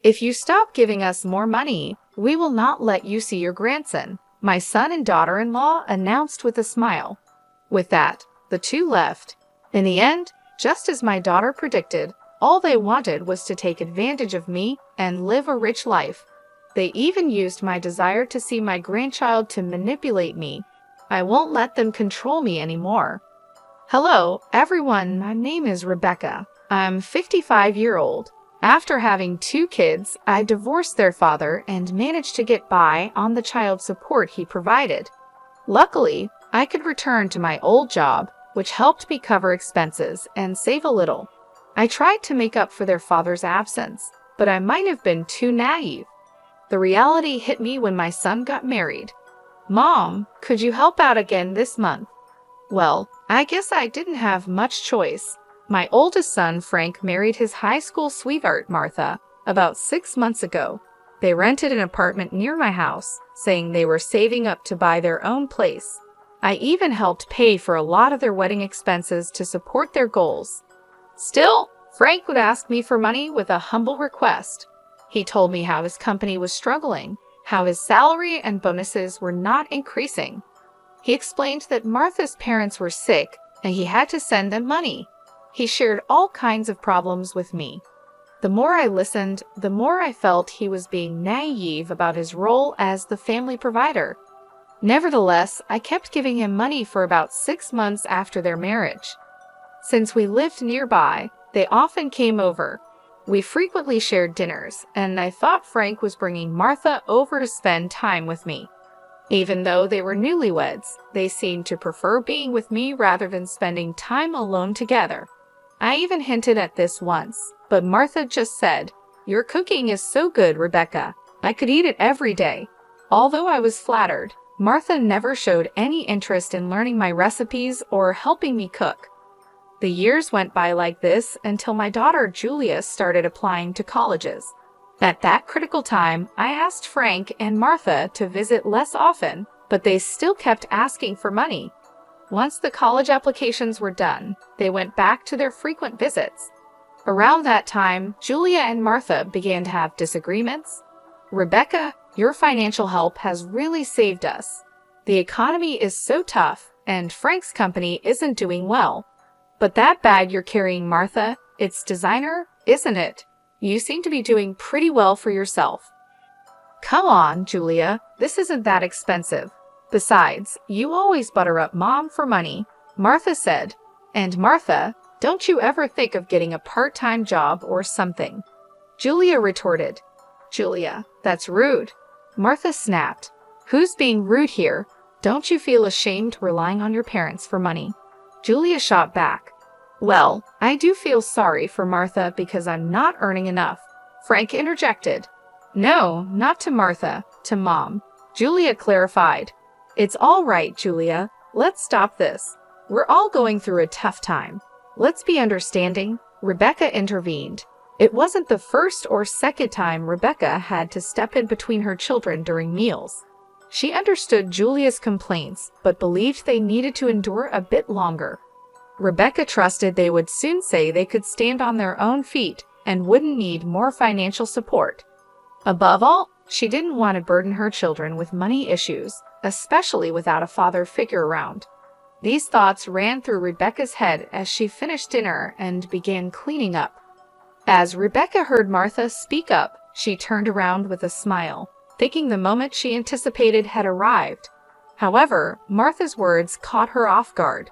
If you stop giving us more money, we will not let you see your grandson," my son and daughter-in-law announced with a smile. With that, the two left. In the end, just as my daughter predicted, all they wanted was to take advantage of me and live a rich life. They even used my desire to see my grandchild to manipulate me. I won't let them control me anymore. Hello, everyone. My name is Rebecca. I'm 55-year-old. After having 2 kids, I divorced their father and managed to get by on the child support he provided. Luckily, I could return to my old job, which helped me cover expenses and save a little. I tried to make up for their father's absence, but I might have been too naive. The reality hit me when my son got married. "Mom, could you help out again this month?" Well, I guess I didn't have much choice. My oldest son, Frank, married his high school sweetheart, Martha, about 6 months ago. They rented an apartment near my house, saying they were saving up to buy their own place. I even helped pay for a lot of their wedding expenses to support their goals. Still, Frank would ask me for money with a humble request. He told me how his company was struggling, how his salary and bonuses were not increasing. He explained that Martha's parents were sick and he had to send them money. He shared all kinds of problems with me. The more I listened, the more I felt he was being naive about his role as the family provider. Nevertheless, I kept giving him money for about 6 months after their marriage. Since we lived nearby, they often came over. We frequently shared dinners, and I thought Frank was bringing Martha over to spend time with me. Even though they were newlyweds, they seemed to prefer being with me rather than spending time alone together. I even hinted at this once, but Martha just said, "Your cooking is so good, Rebecca. I could eat it every day." Although I was flattered, Martha never showed any interest in learning my recipes or helping me cook. The years went by like this until my daughter Julia started applying to colleges. At that critical time, I asked Frank and Martha to visit less often, but they still kept asking for money. Once the college applications were done, they went back to their frequent visits. Around that time, Julia and Martha began to have disagreements. "Rebecca, your financial help has really saved us. The economy is so tough, and Frank's company isn't doing well. But that bag you're carrying, Martha, it's designer, isn't it? You seem to be doing pretty well for yourself." "Come on, Julia, this isn't that expensive. Besides, you always butter up Mom for money," Martha said. "And Martha, don't you ever think of getting a part-time job or something?" Julia retorted. "Julia, that's rude." Martha snapped. "Who's being rude here? Don't you feel ashamed relying on your parents for money?" Julia shot back. "Well, I do feel sorry for Martha because I'm not earning enough," Frank interjected. "No, not to Martha, to Mom," Julia clarified. "It's all right, Julia. Let's stop this. We're all going through a tough time. Let's be understanding," Rebecca intervened. It wasn't the first or second time Rebecca had to step in between her children during meals. She understood Julia's complaints, but believed they needed to endure a bit longer. Rebecca trusted they would soon say they could stand on their own feet and wouldn't need more financial support. Above all, she didn't want to burden her children with money issues, especially without a father figure around. These thoughts ran through Rebecca's head as she finished dinner and began cleaning up. As Rebecca heard Martha speak up, she turned around with a smile, thinking the moment she anticipated had arrived. However, Martha's words caught her off guard.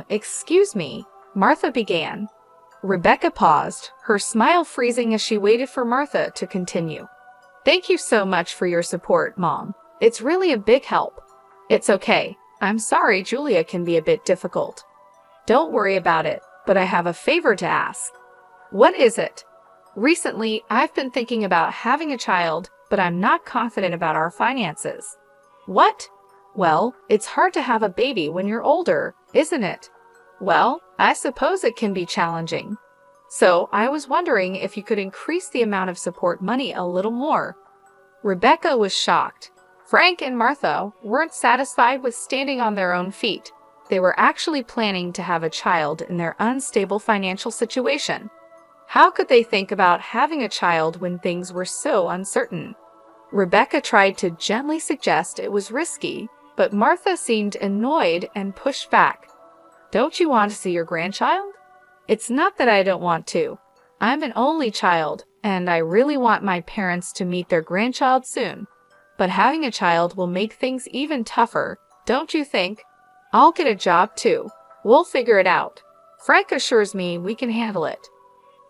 Excuse me," Martha began. Rebecca paused, her smile freezing as she waited for Martha to continue. "Thank you so much for your support, Mom. It's really a big help." "It's okay. I'm sorry Julia can be a bit difficult." "Don't worry about it, but I have a favor to ask." "What is it?" "Recently, I've been thinking about having a child, but I'm not confident about our finances." "What?" "Well, it's hard to have a baby when you're older, isn't it?" "Well, I suppose it can be challenging. So I was wondering if you could increase the amount of support money a little more." Rebecca was shocked. Frank and Martha weren't satisfied with standing on their own feet. They were actually planning to have a child in their unstable financial situation. How could they think about having a child when things were so uncertain? Rebecca tried to gently suggest it was risky, but Martha seemed annoyed and pushed back. Don't you want to see your grandchild? It's not that I don't want to. I'm an only child, and I really want my parents to meet their grandchild soon. But having a child will make things even tougher, don't you think? I'll get a job too. We'll figure it out. Frank assures me we can handle it.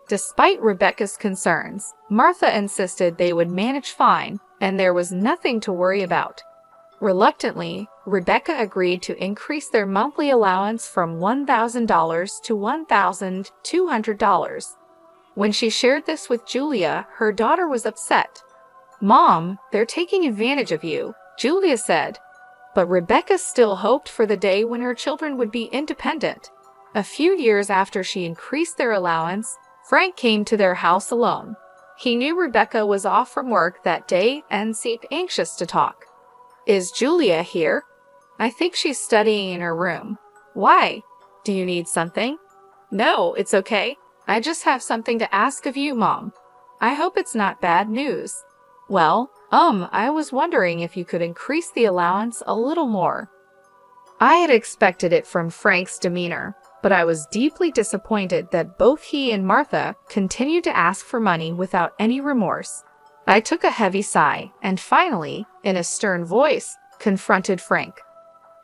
Despite Rebecca's concerns, Martha insisted they would manage fine, and there was nothing to worry about. Reluctantly, Rebecca agreed to increase their monthly allowance from $1,000 to $1,200. When she shared this with Julia, her daughter was upset. "Mom, they're taking advantage of you," Julia said. But Rebecca still hoped for the day when her children would be independent. A few years after she increased their allowance, Frank came to their house alone. He knew Rebecca was off from work that day and seemed anxious to talk. "Is Julia here?" "I think she's studying in her room." "Why? Do you need something?" "No, it's okay. I just have something to ask of you, Mom. I hope it's not bad news." "Well, I was wondering if you could increase the allowance a little more." I had expected it from Frank's demeanor, but I was deeply disappointed that both he and Martha continued to ask for money without any remorse. I took a heavy sigh and finally, in a stern voice, confronted Frank.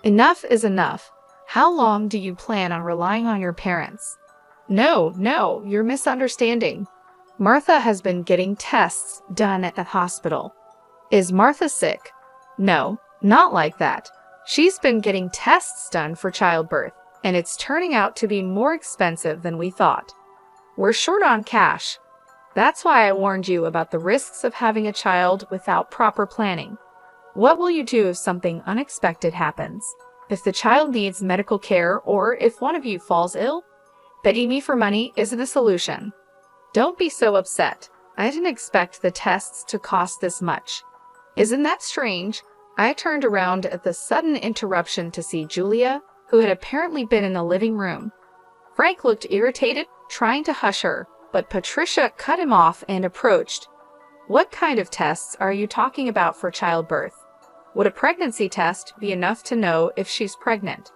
"Enough is enough. How long do you plan on relying on your parents?" No, you're misunderstanding. Martha has been getting tests done at the hospital." "Is Martha sick?" "No, not like that. She's been getting tests done for childbirth, and it's turning out to be more expensive than we thought. We're short on cash. That's why I warned you about the risks of having a child without proper planning. What will you do if something unexpected happens? If the child needs medical care or if one of you falls ill? Begging me for money isn't a solution. Don't be so upset. I didn't expect the tests to cost this much." Isn't that strange? I turned around at the sudden interruption to see Julia, who had apparently been in the living room. Frank looked irritated, trying to hush her, but Patricia cut him off and approached. "What kind of tests are you talking about for childbirth? Would a pregnancy test be enough to know if she's pregnant?"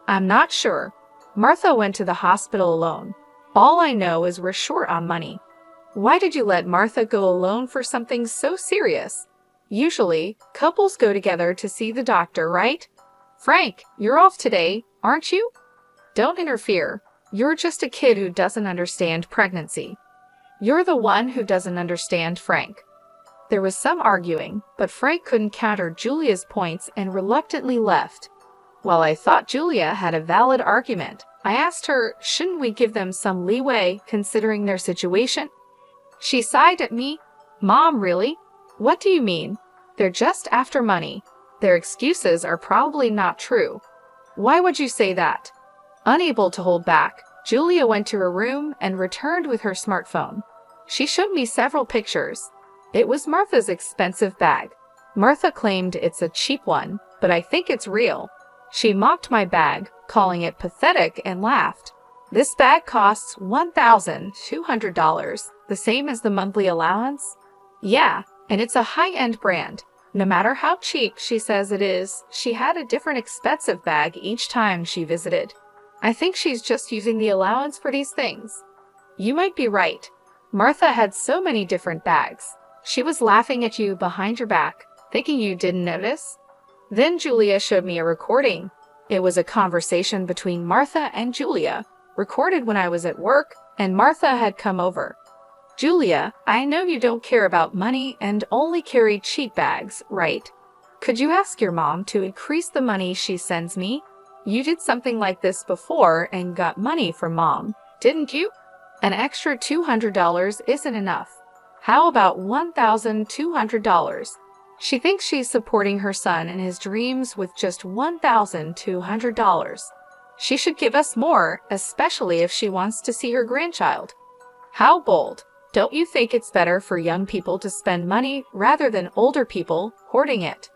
"I'm not sure. Martha went to the hospital alone. All I know is we're short on money." "Why did you let Martha go alone for something so serious? Usually, couples go together to see the doctor, right?" "Frank, you're off today, aren't you?" "Don't interfere. You're just a kid who doesn't understand pregnancy." "You're the one who doesn't understand Frank." There was some arguing, but Frank couldn't counter Julia's points and reluctantly left. While I thought Julia had a valid argument, I asked her, shouldn't we give them some leeway considering their situation? She sighed at me. "Mom, really? What do you mean? They're just after money. Their excuses are probably not true." "Why would you say that?" Unable to hold back, Julia went to her room and returned with her smartphone. She showed me several pictures. It was Martha's expensive bag. Martha claimed it's a cheap one, but I think it's real. She mocked my bag, calling it pathetic, and laughed. "This bag costs $1,200, the same as the monthly allowance?" "Yeah, and it's a high-end brand. No matter how cheap she says it is, she had a different expensive bag each time she visited. I think she's just using the allowance for these things." "You might be right. Martha had so many different bags. She was laughing at you behind your back, thinking you didn't notice." Then Julia showed me a recording. It was a conversation between Martha and Julia, recorded when I was at work and Martha had come over. "Julia, I know you don't care about money and only carry cheap bags, right? Could you ask your mom to increase the money she sends me? You did something like this before and got money from Mom, didn't you? An extra $200 isn't enough. How about $1,200? She thinks she's supporting her son in his dreams with just $1,200. She should give us more, especially if she wants to see her grandchild." How bold! Don't you think it's better for young people to spend money rather than older people hoarding it?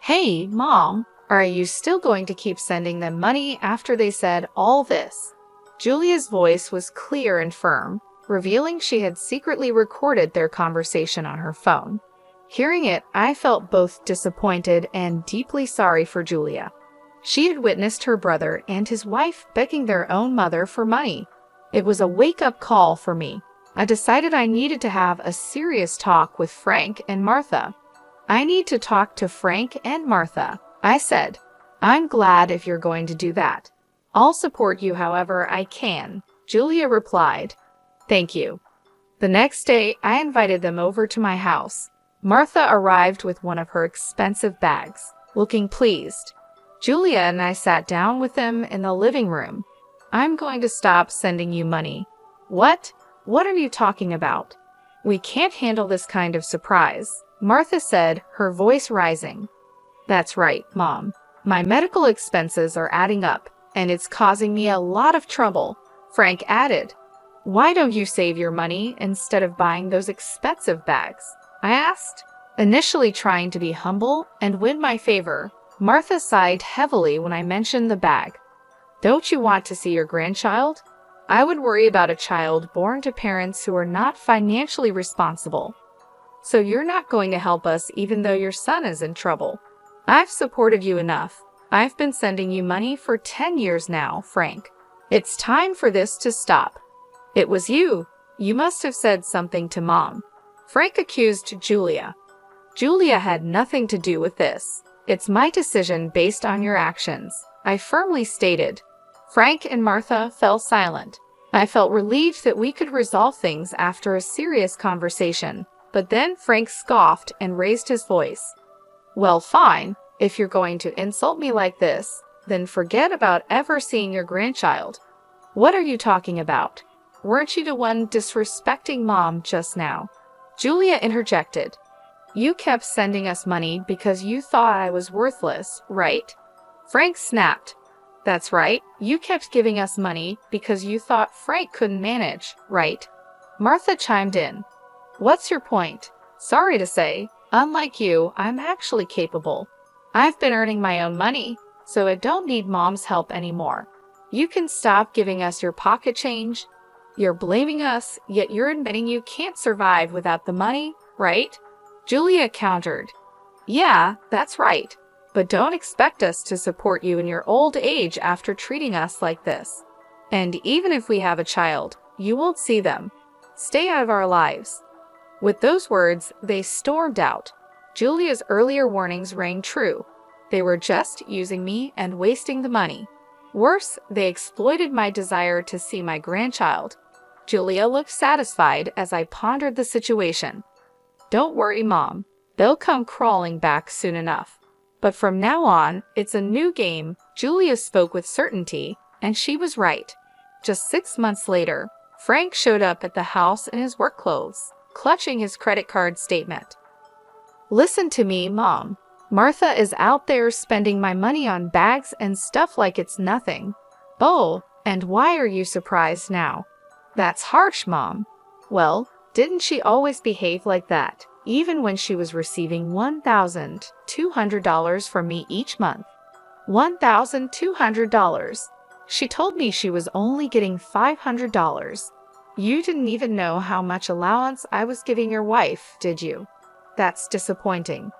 "Hey, Mom, are you still going to keep sending them money after they said all this?" Julia's voice was clear and firm. revealing she had secretly recorded their conversation on her phone. Hearing it, I felt both disappointed and deeply sorry for Julia. She had witnessed her brother and his wife begging their own mother for money. It was a wake-up call for me. I decided I needed to have a serious talk with Frank and Martha. "I need to talk to Frank and Martha," I said. "I'm glad if you're going to do that. I'll support you however I can," Julia replied. "Thank you." The next day, I invited them over to my house. Martha arrived with one of her expensive bags, looking pleased. Julia and I sat down with them in the living room. "I'm going to stop sending you money." "What? What are you talking about?" "We can't handle this kind of surprise," Martha said, her voice rising. "That's right, Mom. My medical expenses are adding up, and it's causing me a lot of trouble," Frank added. "Why don't you save your money instead of buying those expensive bags?" I asked. Initially trying to be humble and win my favor, Martha sighed heavily when I mentioned the bag. "Don't you want to see your grandchild? I would worry about a child born to parents who are not financially responsible. So you're not going to help us even though your son is in trouble." "I've supported you enough. I've been sending you money for 10 years now, Frank. It's time for this to stop." "It was you. You must have said something to Mom," Frank accused Julia. "Julia had nothing to do with this. It's my decision based on your actions," I firmly stated. Frank and Martha fell silent. I felt relieved that we could resolve things after a serious conversation, but then Frank scoffed and raised his voice. "Well, fine. If you're going to insult me like this, then forget about ever seeing your grandchild." "What are you talking about? Weren't you the one disrespecting Mom just now?" Julia interjected. "You kept sending us money because you thought I was worthless, right?" Frank snapped. "That's right. You kept giving us money because you thought Frank couldn't manage, right?" Martha chimed in. "What's your point? Sorry to say, unlike you, I'm actually capable. I've been earning my own money, so I don't need Mom's help anymore. You can stop giving us your pocket change. You're blaming us, yet you're admitting you can't survive without the money, right?" Julia countered. "Yeah, that's right. But don't expect us to support you in your old age after treating us like this. And even if we have a child, you won't see them. Stay out of our lives." With those words, they stormed out. Julia's earlier warnings rang true. They were just using me and wasting the money. Worse, they exploited my desire to see my grandchild. Julia looked satisfied as I pondered the situation. "Don't worry, Mom. They'll come crawling back soon enough. But from now on, it's a new game," Julia spoke with certainty, and she was right. Just 6 months later, Frank showed up at the house in his work clothes, clutching his credit card statement. "Listen to me, Mom. Martha is out there spending my money on bags and stuff like it's nothing." "Oh, and why are you surprised now?" "That's harsh, Mom." "Well, didn't she always behave like that, even when she was receiving $1,200 from me each month?" $1,200. She told me she was only getting $500. You didn't even know how much allowance I was giving your wife, did you? That's disappointing.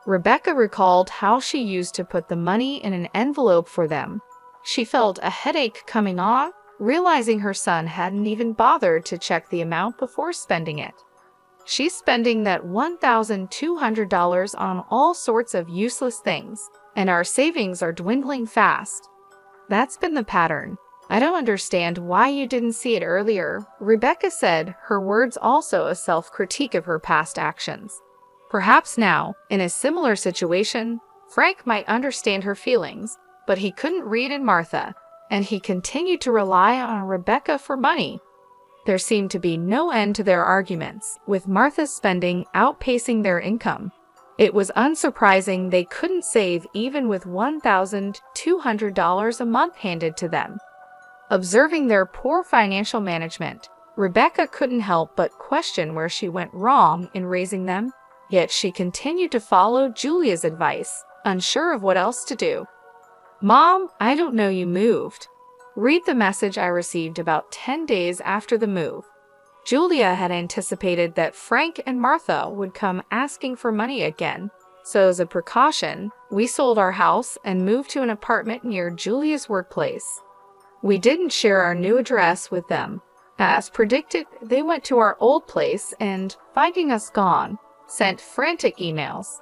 Rebecca recalled how she used to put the money in an envelope for them. She felt a headache coming on, realizing her son hadn't even bothered to check the amount before spending it. She's spending that $1,200 on all sorts of useless things, and our savings are dwindling fast. That's been the pattern. I don't understand why you didn't see it earlier, Rebecca said, her words also a self-critique of her past actions. Perhaps now, in a similar situation, Frank might understand her feelings, but he couldn't read in Martha, and he continued to rely on Rebecca for money. There seemed to be no end to their arguments, with Martha's spending outpacing their income. It was unsurprising they couldn't save even with $1,200 a month handed to them. Observing their poor financial management, Rebecca couldn't help but question where she went wrong in raising them, yet she continued to follow Julia's advice, unsure of what else to do. "Mom, I don't know you moved." Read the message I received about 10 days after the move. Julia had anticipated that Frank and Martha would come asking for money again, so as a precaution, we sold our house and moved to an apartment near Julia's workplace. We didn't share our new address with them. As predicted, they went to our old place and, finding us gone, sent frantic emails.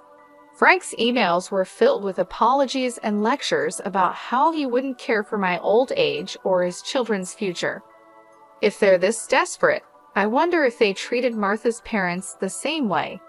Frank's emails were filled with apologies and lectures about how he wouldn't care for my old age or his children's future. If they're this desperate, I wonder if they treated Martha's parents the same way.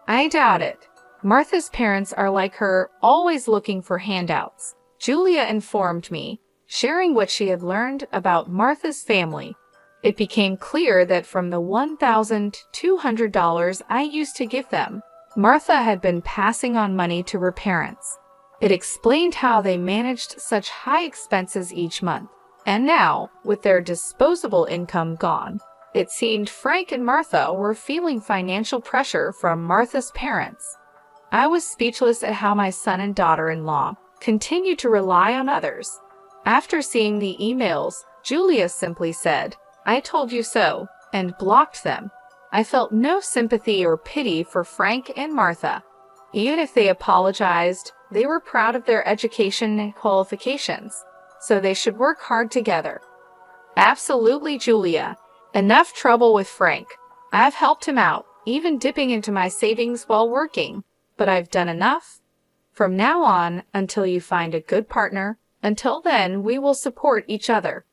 I doubt it. Martha's parents are like her, always looking for handouts. Julia informed me, sharing what she had learned about Martha's family. It became clear that from the $1,200 I used to give them, Martha had been passing on money to her parents. It explained how they managed such high expenses each month. And now, with their disposable income gone, it seemed Frank and Martha were feeling financial pressure from Martha's parents. I was speechless at how my son and daughter-in-law continued to rely on others. After seeing the emails, Julia simply said, "I told you so," and blocked them. I felt no sympathy or pity for Frank and Martha. Even if they apologized, they were proud of their education and qualifications, so they should work hard together. Absolutely, Julia. Enough trouble with Frank. I've helped him out, even dipping into my savings while working, but I've done enough. From now on, until you find a good partner, until then we will support each other.